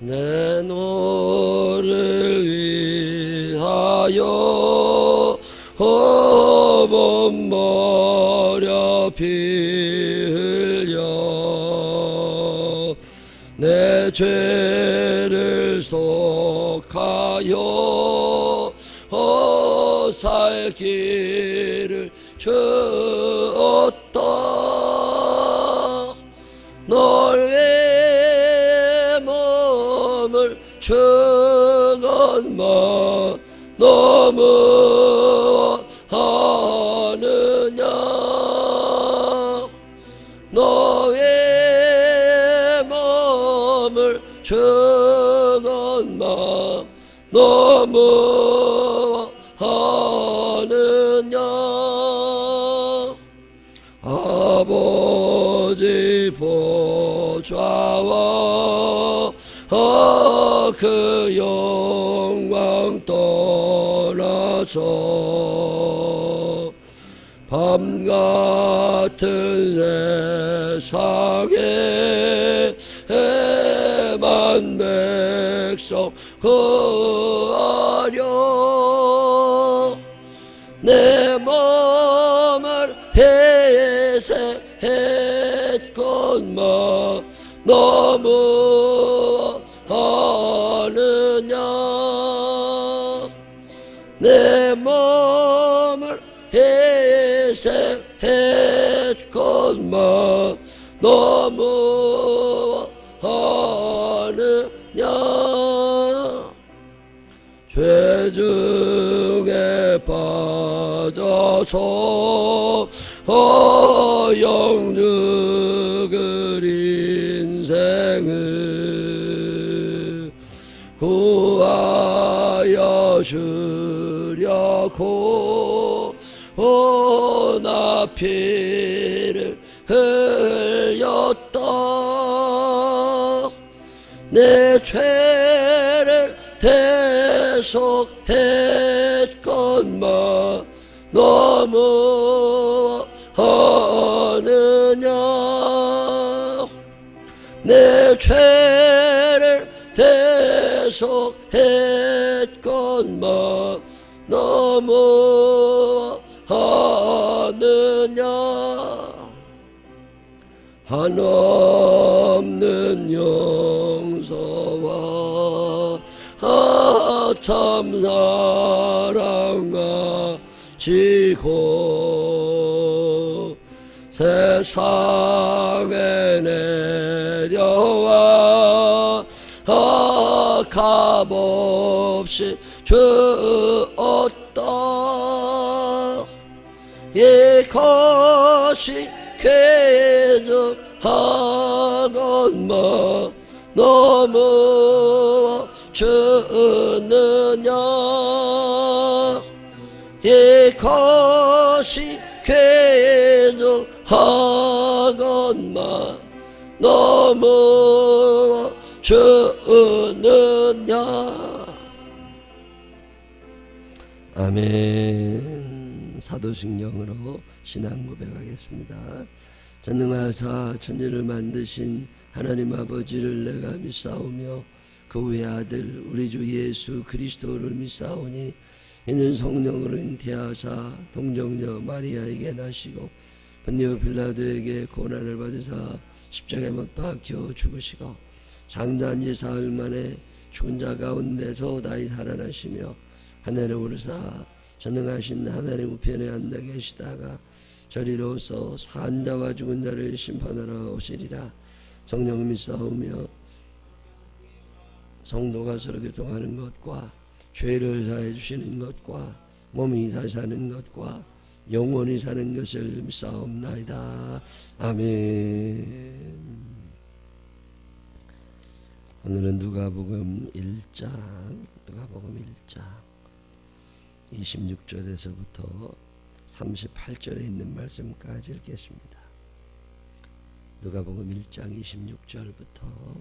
내 너를 위하여 몸버려 피 흘려 내 죄를 속하여 살 길을 주었다. 너의 몸을 주건만 너무 하느냐. 너의 몸을 주건만 너무 하느냐. 아버지 보좌와 그 영광 떠나서 밤같은 세상에 해만 백성 구하려 내 몸을 희생했건만 너무 하느냐. 내 몸을 희생했건만 너무 하느냐. 죄 중에 빠져서 영죽을 인생을 구하여 주려고 나 피를 흘렸다. 내 죄를 대속했건만 너무 하느냐. 내 죄를 대속했건만 너무 하느냐. 한없는 용서와 참 사랑 가지고 세상에 내려와 값없이 주었다. 이것이 쾌적하건만 너무 주느냐. 이것이 쾌적하건만 너무 주느냐. 아멘. 사도신경으로 신앙 고백하겠습니다. 전능하사 천지를 만드신 하나님 아버지를 내가 믿사오며 그 외아들 우리 주 예수 그리스도를 믿사오니 이는 성령으로 잉태하사 동정녀 마리아에게 나시고 본디오 빌라도에게 고난을 받으사 십자가에 못 박혀 죽으시고 장자한 지 사흘 만에 죽은 자 가운데서 다시 살아나시며 하늘에 오르사 전능하신 하나님 우편에 앉아 계시다가 저리로서 산 자와 죽은 자를 심판하러 오시리라. 성령을 믿사오며 성도가 서로 교통하는 것과 죄를 사해 주시는 것과 몸이 다시 사는 것과 영원히 사는 것을 믿사옵나이다. 아멘. 오늘은 누가복음 1장 26절에서부터 38절에 있는 말씀까지 읽겠습니다. 누가복음 1장 26절부터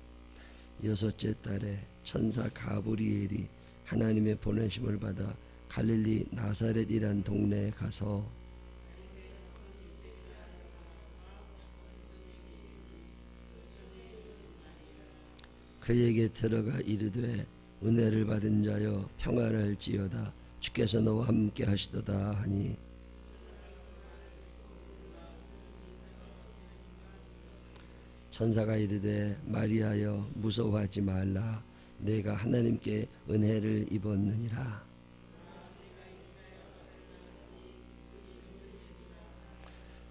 여섯째 달에 천사 가브리엘이 하나님의 보내심을 받아 갈릴리 나사렛이란 동네에 가서 그에게 들어가 이르되 은혜를 받은 자여 평안할지어다 주께서 너와 함께 하시도다 하니 천사가 이르되 마리아여 무서워하지 말라 내가 하나님께 은혜를 입었느니라.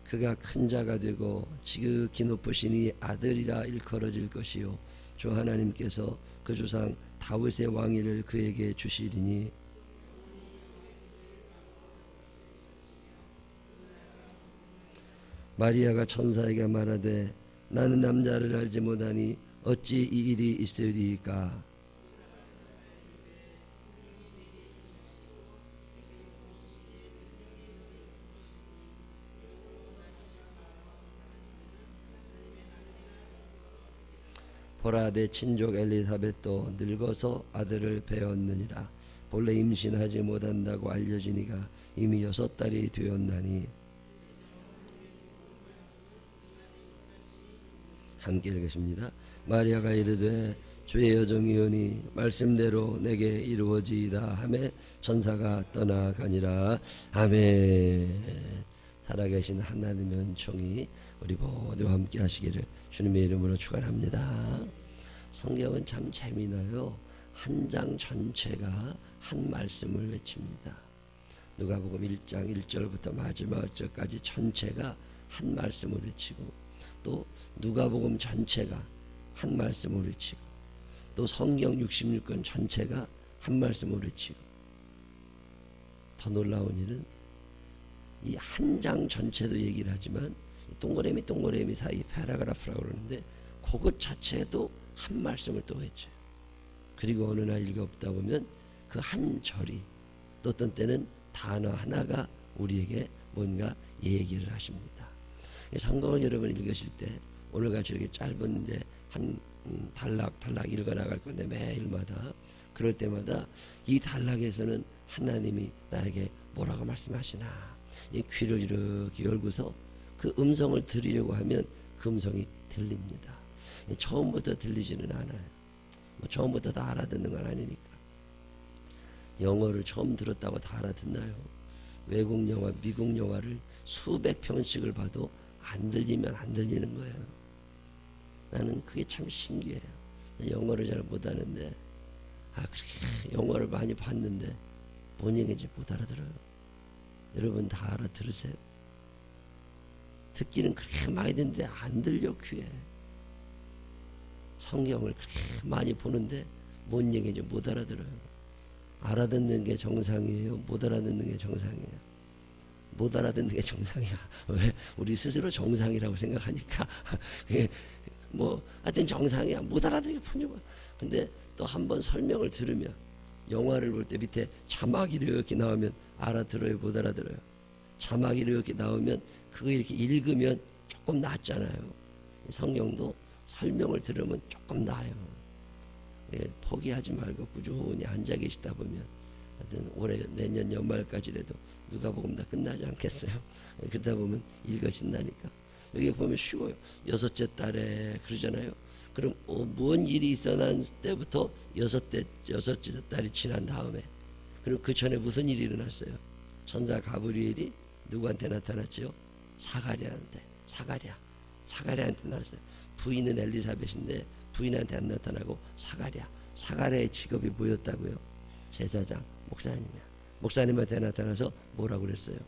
그가 큰 자가 되고 지극히 높으시니 아들이라 일컬어질 것이요 주 하나님께서 그 조상 다윗의 왕위를 그에게 주시리니 마리아가 천사에게 말하되 나는 남자를 알지 못하니 어찌 이 일이 있으리이까. 보라 내 친족 엘리사벳도 늙어서 아들을 배었느니라. 본래 임신하지 못한다고 알려지니가 이미 6달이 되었나니. 함께 읽겠습니다. 마리아가 이르되 주의 여종이오니 말씀대로 내게 이루어지이다 하매 천사가 떠나가니라. 아멘. 살아계신 하나님의 은총이 우리 모두와 함께 하시기를 주님의 이름으로 축원합니다. 성경은 참 재미나요. 한 장 전체가 한 말씀을 외칩니다. 누가복음 1장 1절부터 마지막 절까지 전체가 한 말씀을 외치고 또 누가복음 전체가 한 말씀을 외치고 또 성경 66권 전체가 한 말씀을 외치고 더 놀라운 일은 이 한 장 전체도 얘기를 하지만 동그라미 사이 패러그래프라고 그러는데 그것 자체도 한 말씀을 또 외쳐요. 그리고 어느 날 읽어보다 보면 그 한 절이 또 어떤 때는 단어 하나가 우리에게 뭔가 얘기를 하십니다. 성경을 여러분 읽으실 때 오늘같이 이렇게 짧은데 한 단락 읽어나갈 건데 매일마다 그럴 때마다 이 단락에서는 하나님이 나에게 뭐라고 말씀하시나 이 귀를 이렇게 열고서 그 음성을 들으려고 하면 그 음성이 들립니다. 처음부터 들리지는 않아요. 뭐 처음부터 다 알아듣는 건 아니니까. 영어를 처음 들었다고 다 알아듣나요? 외국 영화, 미국 영화를 수백 편씩을 봐도 안 들리면 안 들리는 거예요. 나는 그게 참 신기해요. 영어를 잘 못하는데 그렇게 영어를 많이 봤는데 뭔 얘기인지 못 알아들어요. 여러분 다 알아들으세요? 듣기는 그렇게 많이 듣는데 안 들려 귀에. 성경을 그렇게 많이 보는데 뭔 얘기인지 못 알아들어요. 알아듣는 게 정상이에요? 못 알아듣는 게 정상이에요? 못 알아듣는 게 정상이야. 왜? 우리 스스로 정상이라고 생각하니까. 뭐 하여튼 정상이야. 못 알아듣는 게 편해요. 근데 또 한 번 설명을 들으면 영화를 볼 때 밑에 자막이 이렇게 나오면 알아들어요? 못 알아들어요? 자막이 이렇게 나오면 그거 이렇게 읽으면 조금 낫잖아요. 성경도 설명을 들으면 조금 나아요. 포기하지 말고 꾸준히 앉아 계시다 보면 하여튼 올해 내년 연말까지라도 누가복음 다 끝나지 않겠어요? 그러다 보면 읽으신다니까. 여기 보면 쉬워요. 6째 달에 그러잖아요. 그럼 뭔 일이 있어난 때부터 6째 달이 지난 다음에 그리고 그 전에 무슨 일이 일어났어요? 천사 가브리엘이 누구한테 나타났죠? 사가랴한테 나타났어요. 부인은 엘리사벳인데 부인한테 안 나타나고 사가랴의 직업이 뭐였다고요? 제사장, 목사님이야. 목사님한테 나타나서 뭐라고 그랬어요?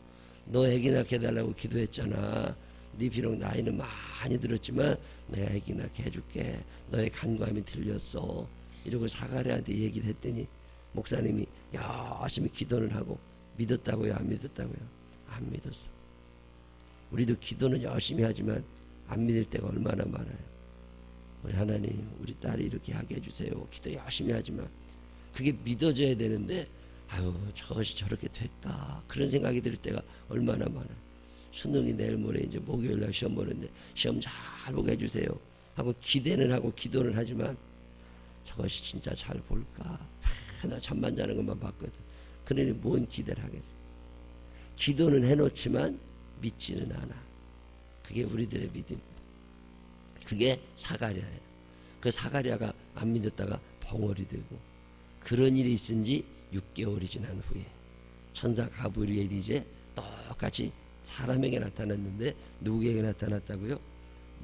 너 애기 낳게 해달라고 기도했잖아. 네 비록 나이는 많이 들었지만 내가 애기 낳게 해줄게. 너의 간구함이 들렸어. 이러고 사가랴한테 얘기를 했더니 목사님이 열심히 기도를 하고 믿었다고요? 안 믿었다고요? 안 믿었어. 우리도 기도는 열심히 하지만 안 믿을 때가 얼마나 많아요. 우리 하나님 우리 딸이 이렇게 하게 해주세요. 기도 열심히 하지만 그게 믿어져야 되는데 아유 저것이 저렇게 될까 그런 생각이 들 때가 얼마나 많아요. 수능이 내일 모레 이제 목요일날 시험 보는데 시험 잘 보게 해주세요 하고 기대는 하고 기도는 하지만 저것이 진짜 잘 볼까 나 잠만 자는 것만 봤거든. 그러니 뭔 기대를 하겠어. 기도는 해놓지만 믿지는 않아. 그게 우리들의 믿음. 그게 사가랴예요. 그 사가랴가 안 믿었다가 벙어리 되고, 그런 일이 있은 지 6개월이 지난 후에 천사 가브리엘이 이제 똑같이 사람에게 나타났는데, 누구에게 나타났다고요?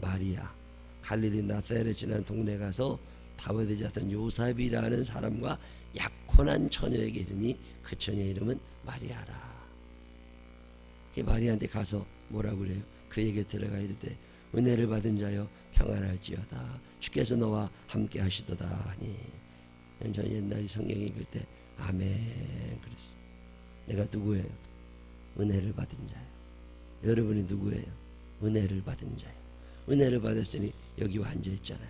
마리아, 갈릴리 나사렛이라는 동네 가서 다윗의 자손 요셉이라는 사람과 약혼한 처녀에게 이르니 그 처녀의 이름은 마리아라. 마리아한테 가서 뭐라고 그래요? 그에게 들어가 이르되 은혜를 받은 자여 평안할지어다, 주께서 너와 함께 하시도다 하니. 저 옛날에 성경 읽을 때 아멘 그랬어요. 내가 누구예요? 은혜를 받은 자예요. 여러분이 누구예요? 은혜를 받은 자예요. 은혜를 받았으니 여기 와 앉아 있잖아요.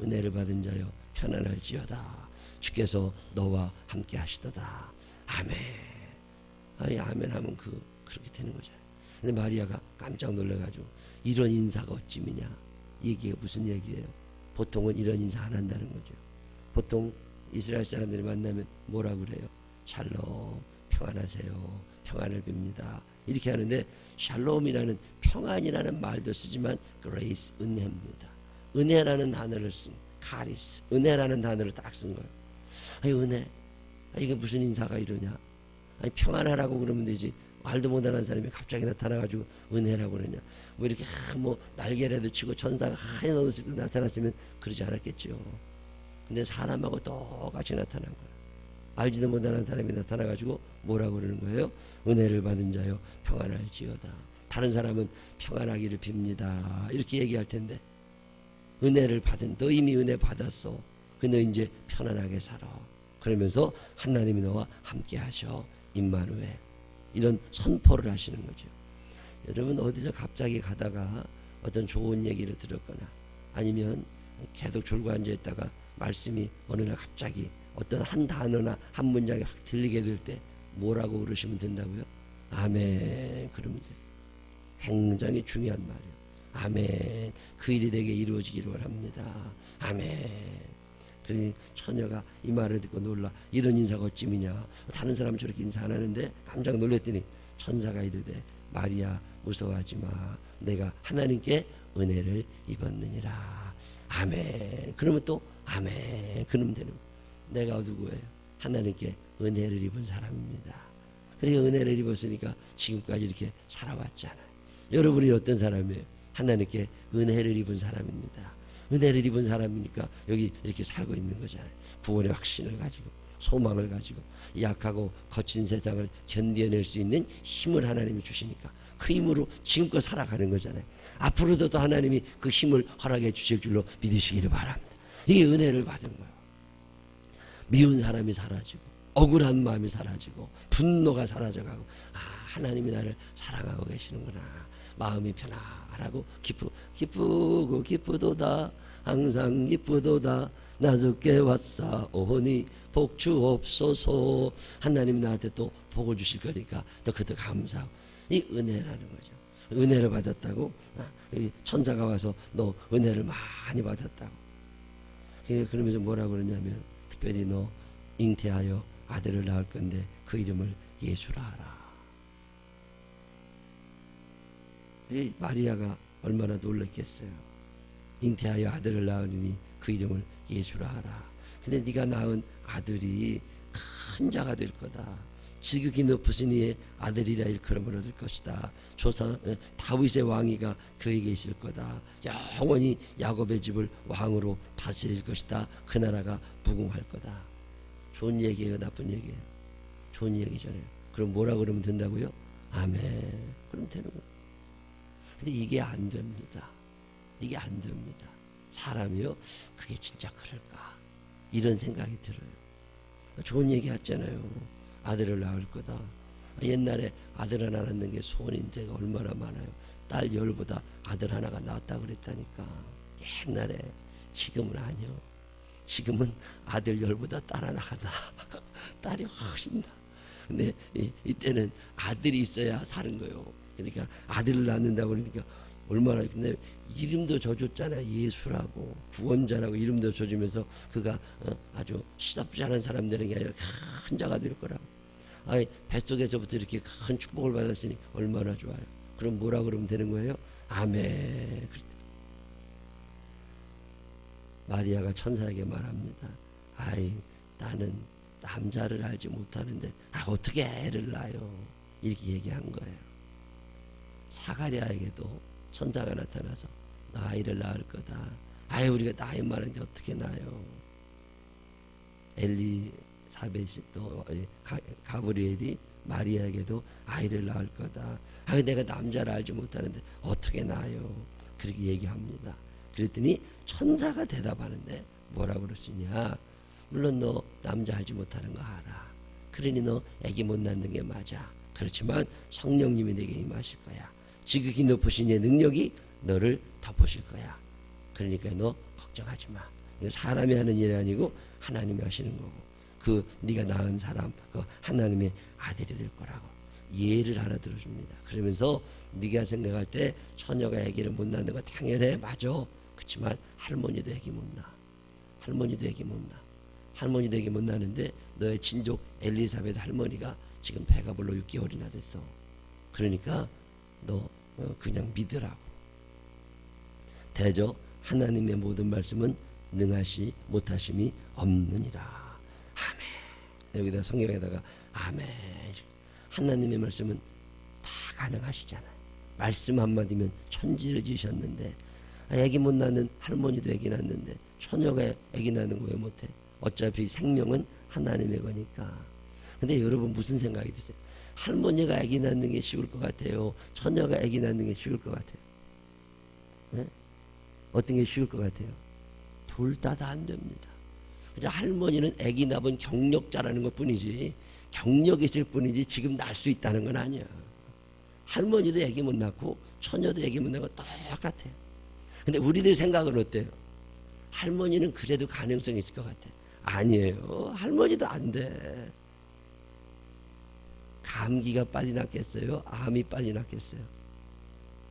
은혜를 받은 자여 편안할지어다, 주께서 너와 함께 하시도다. 아멘. 아니 아멘 하면 그렇게 되는 거잖아요. 근데 마리아가 깜짝 놀라가지고 이런 인사가 어찌미냐, 이게 무슨 얘기예요? 보통은 이런 인사 안 한다는 거죠. 보통 이스라엘 사람들이 만나면 뭐라 그래요? 샬롬, 평안하세요, 평안을 빕니다, 이렇게 하는데, 샬롬이라는 평안이라는 말도 쓰지만 그레이스, 은혜입니다. 은혜라는 단어를 쓴, 카리스, 은혜라는 단어를 딱 쓴 거예요. 아니 은혜, 이게 무슨 인사가 이러냐? 아니 평안하라고 그러면 되지, 말도 못하는 사람이 갑자기 나타나가지고 은혜라고 그러냐? 뭐 이렇게 뭐 날개라도 치고 천사가 하얀 옷을 입고 나타났으면 그러지 않았겠죠. 근데 사람하고 똑같이 나타난 거예요. 알지도 못하는 사람이 나타나가지고 뭐라고 그러는 거예요? 은혜를 받은 자여 평안할지어다. 다른 사람은 평안하기를 빕니다, 이렇게 얘기할 텐데, 은혜를 받은, 너 이미 은혜 받았어, 너 이제 편안하게 살아, 그러면서 하나님이 너와 함께 하셔, 임마누엘, 이런 선포를 하시는 거죠. 여러분 어디서 갑자기 가다가 어떤 좋은 얘기를 들었거나 아니면 계속 졸고 앉아있다가 말씀이 어느 날 갑자기 어떤 한 단어나 한 문장이 확 들리게 될 때 뭐라고 그러시면 된다고요? 아멘 그러면 돼요. 굉장히 중요한 말이에요. 아멘, 그 일이 내게 이루어지기를 바랍니다. 아멘. 그러니 처녀가 이 말을 듣고 놀라, 이런 인사가 어찌미냐, 다른 사람 저렇게 인사 안 하는데 깜짝 놀랐더니 천사가 이르되 마리아 무서워하지 마, 내가 하나님께 은혜를 입었느니라. 아멘. 그러면 또 아멘 그러면 되는 거예요. 내가 누구예요? 하나님께 은혜를 입은 사람입니다. 그러니까 은혜를 입었으니까 지금까지 이렇게 살아왔잖아요. 여러분이 어떤 사람이에요? 하나님께 은혜를 입은 사람입니다. 은혜를 입은 사람이니까 여기 이렇게 살고 있는 거잖아요. 구원의 확신을 가지고, 소망을 가지고, 약하고 거친 세상을 견뎌낼 수 있는 힘을 하나님이 주시니까 그 힘으로 지금껏 살아가는 거잖아요. 앞으로도 또 하나님이 그 힘을 허락해 주실 줄로 믿으시기를 바랍니다. 이게 은혜를 받은 거예요. 미운 사람이 사라지고, 억울한 마음이 사라지고, 분노가 사라져가고, 아, 하나님이 나를 사랑하고 계시는구나, 마음이 편안하고 기쁘고 기쁘도다, 항상 기쁘도다, 나주께 왔사오니 복 주옵소서. 하나님 나한테 또 복을 주실 거니까 또 그것도 감사하고, 이 은혜라는 거죠. 은혜를 받았다고, 천사가 와서 너 은혜를 많이 받았다고. 그러면서 뭐라고 그러냐면, 특별히 너 잉태하여 아들을 낳을 건데 그 이름을 예수라 하라. 마리아가 얼마나 놀랐겠어요. 잉태하여 아들을 낳으니 그 이름을 예수라 하라. 근데 네가 낳은 아들이 큰 자가 될 거다. 지극히 높으신 이의 아들이라 일컬음을 얻을 것이다. 조상 다윗의 왕위가 그에게 있을 거다. 영원히 야곱의 집을 왕으로 다스릴 것이다. 그 나라가 부흥할 거다. 좋은 얘기예요, 나쁜 얘기예요? 좋은 얘기잖아요. 그럼 뭐라 그러면 된다고요? 아멘. 그럼 되는 거예요. 근데 이게 안 됩니다. 이게 안 됩니다. 사람이요, 그게 진짜 그럴까, 이런 생각이 들어요. 좋은 얘기 했잖아요. 아들을 낳을 거다. 옛날에 아들 하나 낳는 게 소원인데가 얼마나 많아요. 딸 10보다 아들 하나가 낫다 그랬다니까. 옛날에. 지금은 아니요. 지금은 아들 10보다 딸 하나가 나. 딸이 훨씬 나. 근데 이때는 아들이 있어야 사는 거예요. 그러니까 아들을 낳는다고 그러니까 얼마나. 근데 이름도 줘줬잖아요. 예수라고, 구원자라고 이름도 줘주면서 그가 아주 시답지 않은 사람들에게 아니라 큰 자가 될 거라고. 아니, 뱃속에서부터 이렇게 큰 축복을 받았으니 얼마나 좋아요. 그럼 뭐라 그러면 되는 거예요? 아멘. 마리아가 천사에게 말합니다. 아이, 나는 남자를 알지 못하는데 어떻게 애를 낳아요? 이렇게 얘기한 거예요. 사가랴에게도 천사가 나타나서 너 아이를 낳을 거다. 아이, 우리가 나이 많은데 어떻게 낳아요? 엘리사벳이 또 가브리엘이 마리아에게도 아이를 낳을 거다. 아이, 내가 남자를 알지 못하는데 어떻게 낳아요? 그렇게 얘기합니다. 그랬더니 천사가 대답하는데 뭐라고 그러시냐? 물론 너 남자 알지 못하는 거 알아. 그러니 너 아기 못 낳는 게 맞아. 그렇지만 성령님이 내게 임하실 거야. 지극히 높으신 이의 능력이 너를 덮으실 거야. 그러니까 너 걱정하지 마. 이거 사람이 하는 일이 아니고 하나님이 하시는 거고, 그 네가 낳은 사람 그 하나님의 아들이 될 거라고 예를 하나 들어줍니다. 그러면서 네가 생각할 때 처녀가 아기를 못 낳는 거 당연해. 맞아. 그렇지만 할머니도 아기 못 낳아. 할머니도 아기 못 낳아. 할머니도 아기 못 낳는데 너의 친족 엘리사벳 할머니가 지금 배가 불러 6개월이나 됐어. 그러니까 너 그냥 믿으라고. 대저 하나님의 모든 말씀은 능하시 못하심이 없느니라. 아멘. 여기다 성경에다가 아멘. 하나님의 말씀은 다 가능하시잖아요. 말씀 한마디면 천지를 지으셨는데, 애기 못 낳는 할머니도 애기 낳는데 처녀가 애기 낳는 거 왜 못해? 어차피 생명은 하나님의 거니까. 근데 여러분 무슨 생각이 드세요? 할머니가 애기 낳는 게 쉬울 것 같아요? 처녀가 애기 낳는 게 쉬울 것 같아요? 네? 어떤 게 쉬울 것 같아요? 둘 다 안 됩니다. 할머니는 애기 낳은 경력자라는 것 뿐이지, 경력이 있을 뿐이지 지금 낳을 수 있다는 건 아니야. 할머니도 애기 못 낳고 처녀도 애기 못 낳고 똑같아요. 근데 우리들 생각은 어때요? 할머니는 그래도 가능성이 있을 것 같아. 아니에요. 할머니도 안 돼. 감기가 빨리 낫겠어요? 암이 빨리 낫겠어요?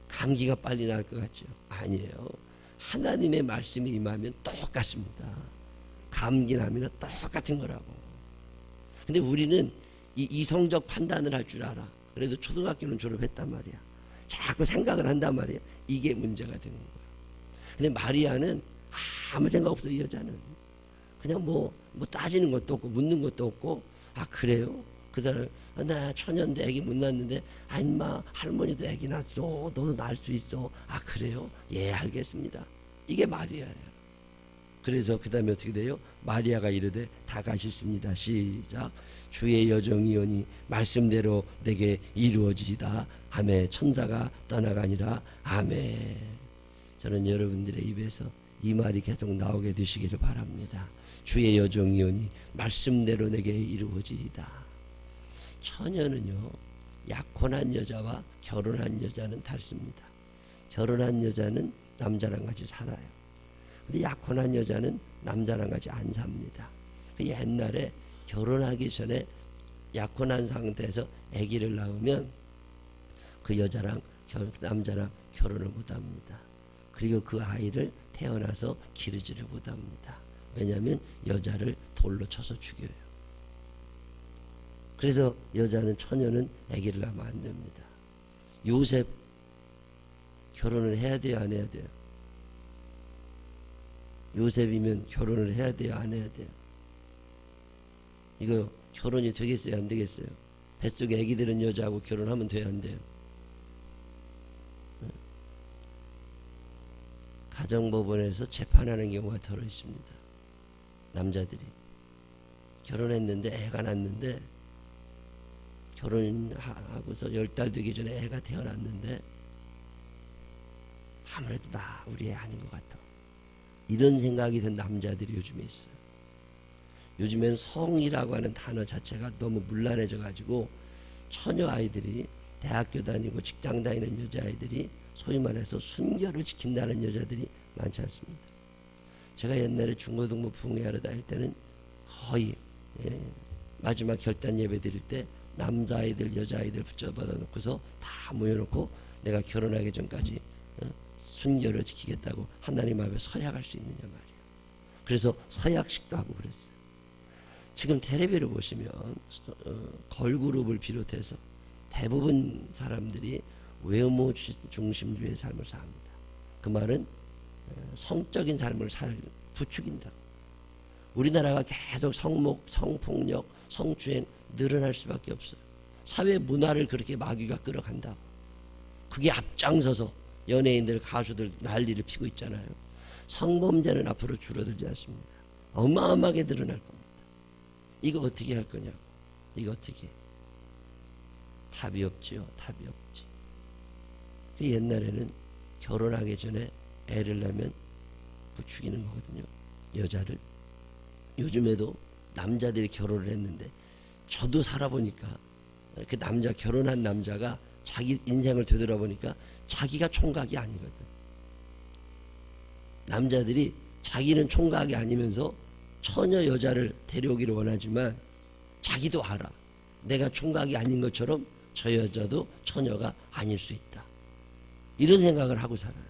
감기가 빨리 나을 것 같죠? 아니에요. 하나님의 말씀이 임하면 똑같습니다. 감기 나면 똑같은 거라고. 근데 우리는 이성적 판단을 할 줄 알아. 그래도 초등학교는 졸업했단 말이야. 자꾸 생각을 한단 말이야. 이게 문제가 되는 거야. 근데 마리아는 아무 생각 없어. 이 여자는 그냥 뭐 따지는 것도 없고 묻는 것도 없고, 아 그래요? 그 다음에 나 처녀인데 애기 못 낳는데, 아 임마 할머니도 애기 낳았어. 너도 낳을 수 있어. 아 그래요? 예 알겠습니다. 이게 마리아예요. 그래서 그 다음에 어떻게 돼요? 마리아가 이르되 다 가셨습니다. 시작. 주의 여정이오니 말씀대로 내게 이루어지이다. 아멘. 천사가 떠나가니라. 아멘. 저는 여러분들의 입에서 이 말이 계속 나오게 되시기를 바랍니다. 주의 여정이오니 말씀대로 내게 이루어지이다. 처녀는요, 약혼한 여자와 결혼한 여자는 다릅니다. 결혼한 여자는 남자랑 같이 살아요. 근데 약혼한 여자는 남자랑 같이 안 삽니다. 옛날에 결혼하기 전에 약혼한 상태에서 아기를 낳으면 그 여자랑 남자랑 결혼을 못합니다. 그리고 그 아이를 태어나서 기르지를 못합니다. 왜냐하면 여자를 돌로 쳐서 죽여요. 그래서 여자는, 처녀는 아기를 낳으면 안 됩니다. 요셉 결혼을 해야 돼요, 안 해야 돼요? 요셉이면 결혼을 해야 돼요, 안 해야 돼요? 이거 결혼이 되겠어요, 안 되겠어요? 뱃속에 아기 들은 여자하고 결혼하면 돼요, 안 돼요? 가정법원에서 재판하는 경우가 더러 있습니다. 남자들이 결혼했는데 애가 났는데, 결혼하고서 10달 되기 전에 애가 태어났는데 아무래도 나 우리 애 아닌 것 같아. 이런 생각이 든 남자들이 요즘에 있어요. 요즘엔 성이라고 하는 단어 자체가 너무 문란해져 가지고 처녀 아이들이, 대학교 다니고 직장 다니는 여자아이들이 소위 말해서 순결을 지킨다는 여자들이 많지 않습니다. 제가 옛날에 중고등부 부흥회하러 다닐 때는 거의 마지막 결단 예배 드릴 때 남자아이들 여자아이들 붙여받아 놓고서 다 모여놓고 내가 결혼하기 전까지 순결을 지키겠다고 하나님 앞에 서약할 수 있느냐 말이에요. 그래서 서약식도 하고 그랬어요. 지금 텔레비를 보시면 걸그룹을 비롯해서 대부분 사람들이 외모 중심주의 삶을 삽니다. 그 말은 성적인 삶을 부추긴다. 우리나라가 계속 성목, 성폭력, 성추행 늘어날 수밖에 없어요. 사회 문화를 그렇게 마귀가 끌어간다고. 그게 앞장서서 연예인들, 가수들 난리를 피고 있잖아요. 성범죄는 앞으로 줄어들지 않습니다. 어마어마하게 늘어날 겁니다. 이거 어떻게 할 거냐고. 이거 어떻게. 답이 없지요. 답이 없지. 옛날에는 결혼하기 전에 애를 낳으면 부추기는 거거든요. 여자를. 요즘에도 남자들이 결혼을 했는데 저도 살아보니까 그 남자, 결혼한 남자가 자기 인생을 되돌아보니까 자기가 총각이 아니거든. 남자들이 자기는 총각이 아니면서 처녀 여자를 데려오기를 원하지만 자기도 알아. 내가 총각이 아닌 것처럼 저 여자도 처녀가 아닐 수 있다. 이런 생각을 하고 살아요.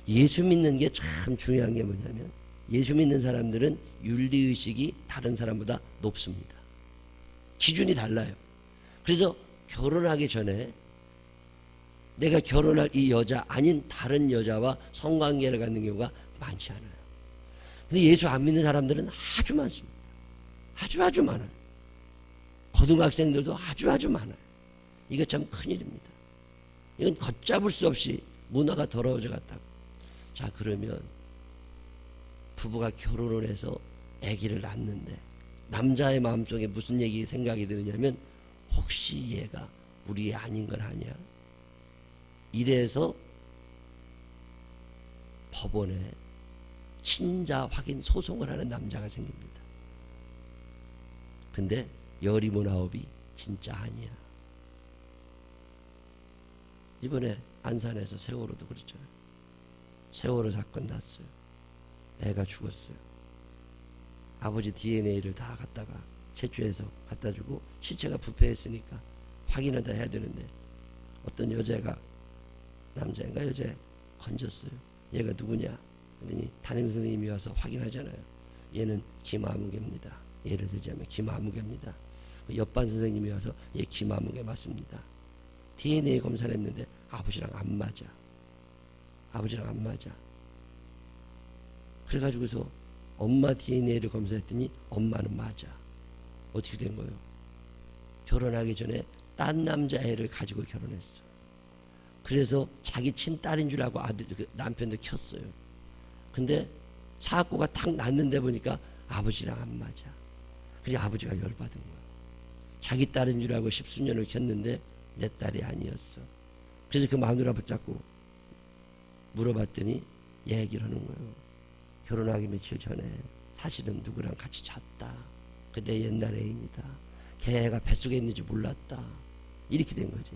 예수 믿는 게 참 중요한 게 뭐냐면 예수 믿는 사람들은 윤리의식이 다른 사람보다 높습니다. 기준이 달라요. 그래서 결혼하기 전에 내가 결혼할 이 여자 아닌 다른 여자와 성관계를 갖는 경우가 많지 않아요. 근데 예수 안 믿는 사람들은 아주 많습니다. 아주 많아요. 고등학생들도 아주 많아요. 이거 참 큰일입니다. 이건 걷잡을 수 없이 문화가 더러워져 갔다고. 자, 그러면 부부가 결혼을 해서 아기를 낳는데 남자의 마음속에 무슨 생각이 드느냐면 혹시 얘가 우리 애 아닌 걸 아냐? 이래서 법원에 친자 확인 소송을 하는 남자가 생깁니다. 근데 여리문 아홉이 진짜 아니야. 이번에 안산에서 세월호도 그랬잖아요. 세월호 사건 났어요. 애가 죽었어요. 아버지 DNA를 다 갖다가 채취해서 갖다 주고 시체가 부패했으니까 확인을 다 해야 되는데 어떤 여자가 남자인가 여자 건졌어요. 얘가 누구냐? 그랬더니 담임 선생님이 와서 확인하잖아요. 얘는 김아무개입니다. 예를 들자면 김아무개입니다. 옆반 선생님이 와서 얘 김아무개 맞습니다. DNA 검사를 했는데 아버지랑 안 맞아. 아버지랑 안 맞아. 그래가지고서 엄마 DNA를 검사했더니 엄마는 맞아. 어떻게 된 거예요? 결혼하기 전에 딴 남자애를 가지고 결혼했어. 그래서 자기 친딸인 줄 알고 남편도 켰어요. 근데 사고가 탁 났는데 보니까 아버지랑 안 맞아. 그래서 아버지가 열받은 거야. 자기 딸인 줄 알고 십수년을 켰는데 내 딸이 아니었어. 그래서 그 마누라 붙잡고 물어봤더니 얘기를 하는 거예요. 결혼하기 며칠 전에 사실은 누구랑 같이 잤다. 그 내 옛날 애인이다. 걔가 뱃속에 있는지 몰랐다. 이렇게 된 거지.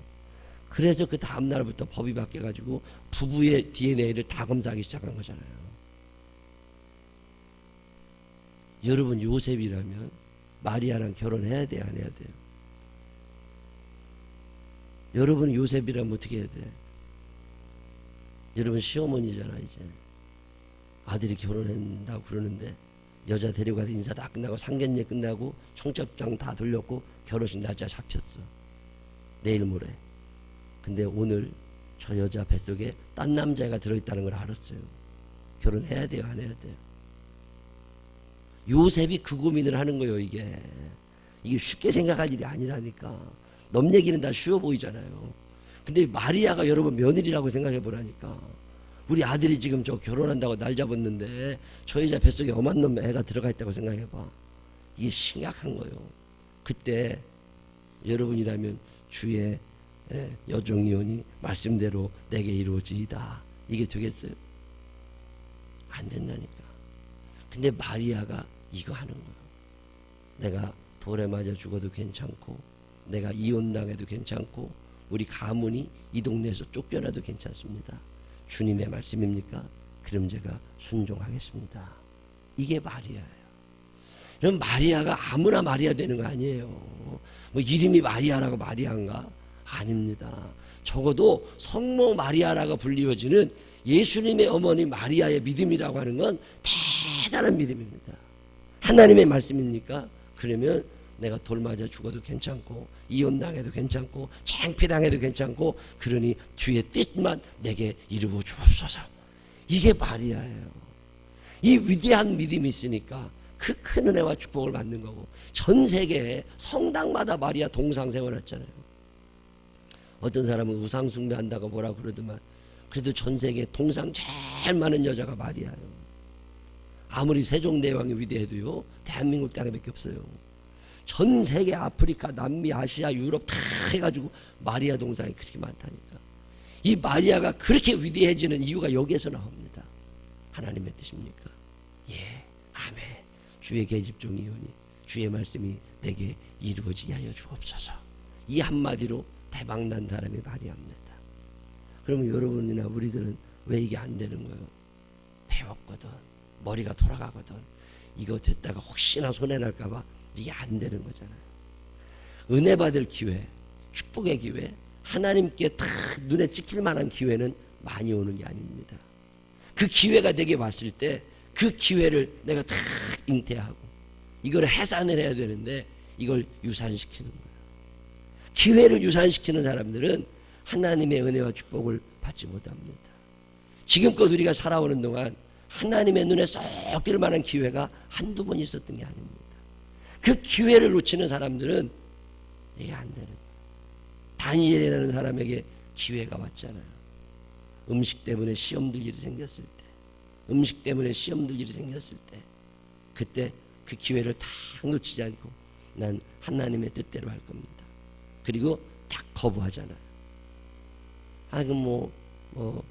그래서 그 다음 날부터 법이 바뀌어가지고 부부의 DNA를 다 검사하기 시작한 거잖아요. 여러분 요셉이라면 마리아랑 결혼해야 돼, 안 해야 돼요? 여러분 요셉이라면 어떻게 해야 돼? 여러분 시어머니잖아. 이제 아들이 결혼한다고 그러는데 여자 데려가서 인사 다 끝나고 상견례 끝나고 청첩장 다 돌렸고 결혼식 날짜 잡혔어. 내일 모레. 근데 오늘 저 여자 뱃속에 딴 남자애가 들어있다는 걸 알았어요. 결혼해야 돼요, 안 해야 돼요? 요셉이 그 고민을 하는 거예요. 이게 쉽게 생각할 일이 아니라니까. 넘 얘기는 다 쉬워 보이잖아요. 근데 마리아가 여러분 며느리라고 생각해 보라니까. 우리 아들이 지금 저 결혼한다고 날 잡았는데 저 여자 뱃속에 엄한 놈 애가 들어가 있다고 생각해 봐. 이게 심각한 거예요. 그때 여러분이라면 주의 여종이오니 말씀대로 내게 이루어지이다. 이게 되겠어요? 안 된다니까. 근데 마리아가 이거 하는 거예요. 내가 돌에 맞아 죽어도 괜찮고 내가 이혼당해도 괜찮고 우리 가문이 이 동네에서 쫓겨나도 괜찮습니다. 주님의 말씀입니까? 그럼 제가 순종하겠습니다. 이게 마리아예요. 그럼 마리아가 아무나 마리아 되는 거 아니에요. 뭐 이름이 마리아라고 마리아인가? 아닙니다. 적어도 성모 마리아라고 불리워지는 예수님의 어머니 마리아의 믿음이라고 하는 건 대단한 믿음입니다. 하나님의 말씀입니까? 그러면 내가 돌 맞아 죽어도 괜찮고 이혼당해도 괜찮고 창피당해도 괜찮고 그러니 주의 뜻만 내게 이루어 주옵소서. 이게 마리아예요. 이 위대한 믿음이 있으니까 그 큰 은혜와 축복을 받는 거고, 전 세계에 성당마다 마리아 동상 세워놨잖아요. 어떤 사람은 우상 숭배한다고 뭐라고 그러더만, 그래도 전 세계에 동상 제일 많은 여자가 마리아예요. 아무리 세종대왕이 위대해도요, 대한민국 땅에밖에 없어요. 전 세계 아프리카, 남미, 아시아, 유럽 다 해가지고 마리아 동상이 그렇게 많다니까. 이 마리아가 그렇게 위대해지는 이유가 여기에서 나옵니다. 하나님의 뜻입니까? 예, 아멘. 주의 계집종이오니 주의 말씀이 내게 이루어지게 하여 주옵소서. 이 한마디로 대박난 사람이 마리아입니다. 그러면 여러분이나 우리들은 왜 이게 안 되는 거예요? 배웠거든, 머리가 돌아가거든, 이거 됐다가 혹시나 손해날까봐 이게 안 되는 거잖아요. 은혜 받을 기회, 축복의 기회, 하나님께 딱 눈에 찍힐 만한 기회는 많이 오는 게 아닙니다. 그 기회가 내게 왔을 때 그 기회를 내가 딱 잉태하고 이걸 해산을 해야 되는데 이걸 유산시키는 거예요. 기회를 유산시키는 사람들은 하나님의 은혜와 축복을 받지 못합니다. 지금껏 우리가 살아오는 동안 하나님의 눈에 쏙 띌 만한 기회가 한두 번 있었던 게 아닙니다. 그 기회를 놓치는 사람들은 이게 안 되는 거예요. 다니엘이라는 사람에게 기회가 왔잖아요. 음식 때문에 시험들 일이 생겼을 때, 음식 때문에 시험들 일이 생겼을 때, 그때 그 기회를 다 놓치지 않고 난 하나님의 뜻대로 할 겁니다. 그리고 딱 거부하잖아요. 그럼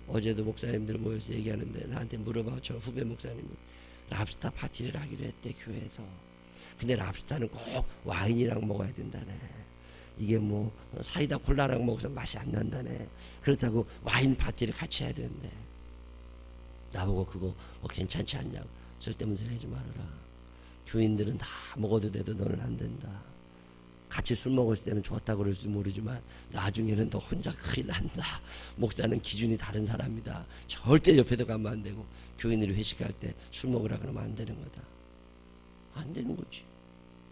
어제도 목사님들 모여서 얘기하는데 나한테 물어봐. 저 후배 목사님이 랍스타 파티를 하기로 했대, 교회에서. 근데 랍스타는 꼭 와인이랑 먹어야 된다네. 이게 사이다 콜라랑 먹어서 맛이 안 난다네. 그렇다고 와인 파티를 같이 해야 되는데, 나보고 그거 괜찮지 않냐고. 쓸데없는 소리 하지 말아라. 교인들은 다 먹어도 돼도 너는 안 된다. 같이 술 먹었을 때는 좋았다고 그럴지 모르지만 나중에는 너 혼자 큰일 난다. 목사는 기준이 다른 사람이다. 절대 옆에도 가면 안 되고, 교인들이 회식할 때 술 먹으라 그러면 안 되는 거다. 안 되는 거지.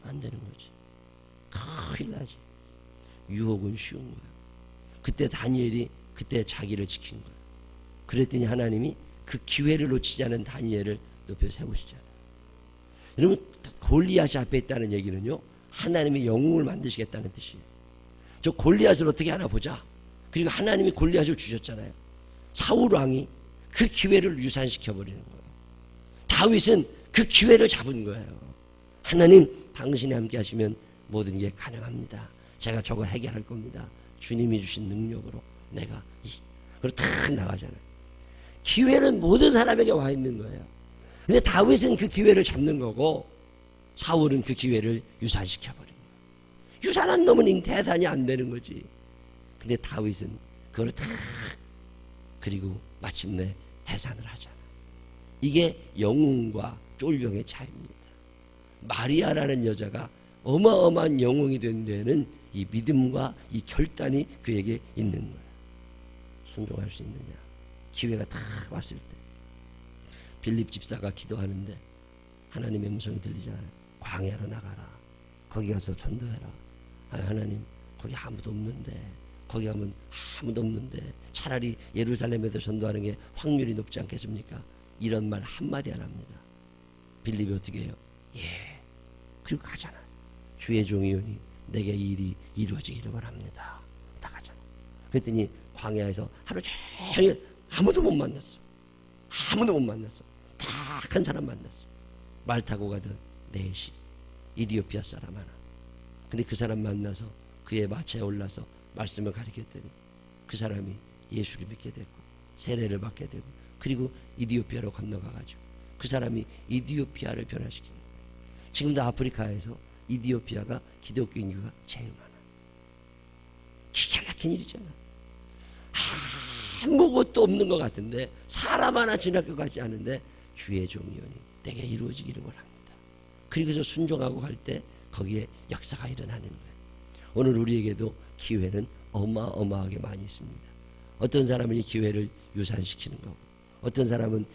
안 되는 거지. 큰일 나지. 유혹은 쉬운 거야. 그때 다니엘이 그때 자기를 지킨 거야. 그랬더니 하나님이 그 기회를 놓치지 않은 다니엘을 높여 세우시잖아요. 여러분, 골리앗이 앞에 있다는 얘기는요, 하나님이 영웅을 만드시겠다는 뜻이에요. 저 골리앗을 어떻게 하나 보자. 그리고 하나님이 골리앗을 주셨잖아요. 사울 왕이 그 기회를 유산시켜버리는 거예요. 다윗은 그 기회를 잡은 거예요. 하나님, 당신이 함께 하시면 모든 게 가능합니다. 제가 저걸 해결할 겁니다. 주님이 주신 능력으로 내가 그리고 탁 나가잖아요. 기회는 모든 사람에게 와 있는 거예요. 근데 다윗은 그 기회를 잡는 거고, 사울은 그 기회를 유산시켜버린 거예요. 유산한 놈은 대산이 안 되는 거지. 근데 다윗은 그걸 탁, 그리고 마침내 해산을 하잖아요. 이게 영웅과 쫄병의 차이입니다. 마리아라는 여자가 어마어마한 영웅이 된 데는 이 믿음과 이 결단이 그에게 있는 거예요. 순종할 수 있느냐. 기회가 탁 왔을 때 빌립 집사가 기도하는데 하나님의 음성이 들리잖아요. 광야로 나가라. 거기 가서 전도해라. 하나님, 거기 아무도 없는데, 거기 가면 아무도 없는데 차라리 예루살렘에서 전도하는 게 확률이 높지 않겠습니까? 이런 말 한마디 안 합니다. 빌립이 어떻게 해요? 예. 그리고 가잖아요. 주의 종이오니 내게 이 일이 이루어지기를 원합니다. 다 가잖아요. 그랬더니 광야에서 하루 종일 아무도 못 만났어. 아무도 못 만났어. 딱 한 사람 만났어. 말 타고 가던 넷이 이디오피아 사람 하나. 근데 그 사람 만나서 그의 마차에 올라서 말씀을 가르쳤더니 그 사람이 예수를 믿게 됐고 세례를 받게 되고, 그리고 이디오피아로 건너가가지고 그 사람이 이디오피아를 변화시키는 거예요. 지금도 아프리카에서 이디오피아가 기독교 인구가 제일 많아. 기가 막힌 일이잖아. 아무것도 없는 것 같은데, 사람 하나 지날 것 같지 않은데 주의 종이오니 내게 이루어지기를 원합니다. 그리고서 순종하고 갈 때 거기에 역사가 일어나는 거예요. 오늘 우리에게도 기회는 어마어마하게 많이 있습니다. 어떤 사람은 이 기회를 유산시키는 거고, 어떤 사람은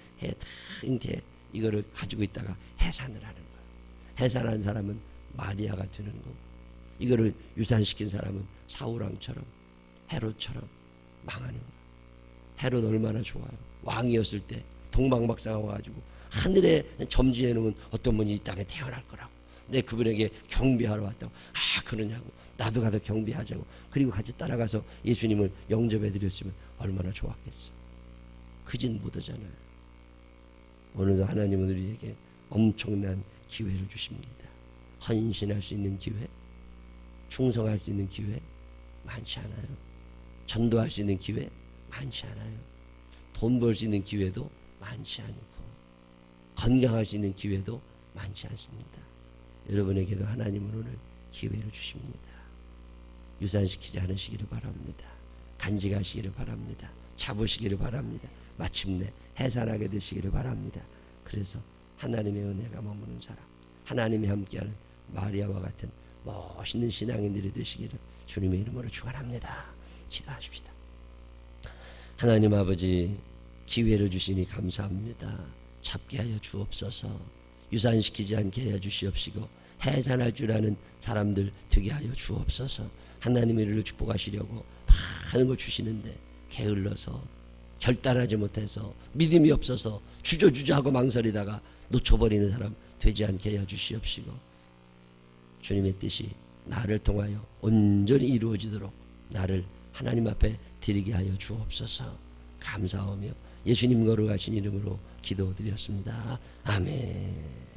이거를 가지고 있다가 해산을 하는 거예요. 해산한 사람은 마리아가 되는 거고, 이거를 유산시킨 사람은 사울왕처럼 헤롯처럼 망하는 거예요. 헤롯 얼마나 좋아요. 왕이었을 때 동방박사가 와가지고 하늘에 점지해 놓은 어떤 분이 이 땅에 태어날 거라고. 내 그분에게 경배하러 왔다고. 아, 그러냐고. 나도 가서 경배하자고. 그리고 같이 따라가서 예수님을 영접해 드렸으면 얼마나 좋았겠어. 그진 못하잖아요. 오늘도 하나님은 우리에게 엄청난 기회를 주십니다. 헌신할 수 있는 기회, 충성할 수 있는 기회 많지 않아요. 전도할 수 있는 기회 많지 않아요. 돈 벌 수 있는 기회도 많지 않고, 건강할 수 있는 기회도 많지 않습니다. 여러분에게도 하나님은 오늘 기회를 주십니다. 유산시키지 않으시기를 바랍니다. 간직하시기를 바랍니다. 잡으시기를 바랍니다. 마침내 해산하게 되시기를 바랍니다. 그래서 하나님의 은혜가 머무는 사람, 하나님이 함께하는 마리아와 같은 멋있는 신앙인들이 되시기를 주님의 이름으로 축원합니다. 기도하십시다. 하나님 아버지, 기회를 주시니 감사합니다. 잡게 하여 주옵소서. 유산시키지 않게 하여 주시옵시고 해산할 줄 아는 사람들 되게 하여 주옵소서. 하나님의 일을 축복하시려고 많은 걸 주시는데 게을러서, 결단하지 못해서, 믿음이 없어서 주저주저하고 망설이다가 놓쳐버리는 사람 되지 않게 하여 주시옵시고, 주님의 뜻이 나를 통하여 온전히 이루어지도록 나를 하나님 앞에 드리게 하여 주옵소서. 감사하며 예수님 거룩하신 이름으로 기도드렸습니다. 아멘.